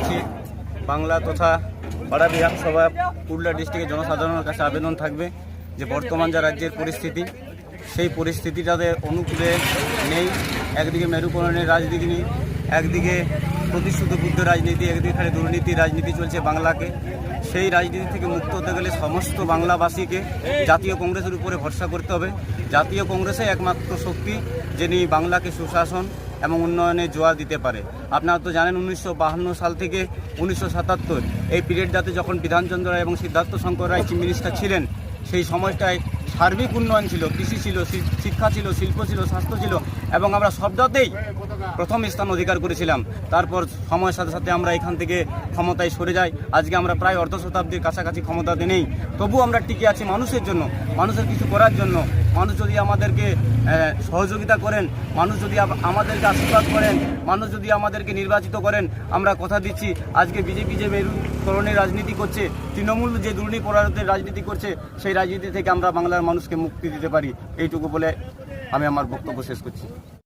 করছি। বাংলা তথা পাড়া বিধানসভা পুরুলিয়া ডিস্ট্রিক্টের জনসাধারণের কাছে আবেদন থাকবে যে বর্তমান যা রাজ্যের পরিস্থিতি, সেই পরিস্থিতিটাতে অনুকূলে নেই। একদিকে মেরুকরণের রাজনীতি, একদিকে প্রতিশ্রুতিবদ্ধ রাজনীতি, একদিকে খালি দুর্নীতির রাজনীতি চলছে বাংলাকে। সেই রাজনীতি থেকে মুক্ত হতে গেলে সমস্ত বাংলাবাসীকে জাতীয় কংগ্রেসের উপরে ভরসা করতে হবে। জাতীয় কংগ্রেসে একমাত্র শক্তি যিনি বাংলাকে সুশাসন এবং উন্নয়নে জোয়ার দিতে পারে। আপনারা তো জানেন 1952 সাল থেকে 1977 এই পিরিয়ডটাতে যখন বিধানচন্দ্র রায় এবং সিদ্ধার্থ শঙ্কর রায় চিফ মিনিস্টার ছিলেন, সেই সময়টায় সার্বিক উন্নয়ন ছিল, কৃষি ছিল, শিক্ষা ছিল, শিল্প ছিল, স্বাস্থ্য ছিল এবং আমরা সবটাতেই প্রথম স্থান অধিকার করেছিলাম। তারপর সময়ের সাথে সাথে আমরা এখান থেকে ক্ষমতায় সরে যাই। আজকে আমরা প্রায় অর্ধ শতাব্দীর কাছাকাছি ক্ষমতাতে নেই, তবু আমরা টিকে আছি মানুষের জন্য, মানুষের কিছু করার জন্য। মানুষ যদি আমাদেরকে সহযোগিতা করেন, মানুষ যদি আমাদেরকে আশীর্বাদ করেন, মানুষ যদি আমাদেরকে নির্বাচিত করেন, আমরা কথা দিচ্ছি আজকে বিজেপি যে মেরুকরণের রাজনীতি করছে, তৃণমূল যে দুর্নীতিপরায়ণের রাজনীতি করছে, সেই রাজনীতি থেকে আমরা বাংলার মানুষকে মুক্তি দিতে পারি। এইটুকু বলে আমি আমার বক্তব্য শেষ করছি।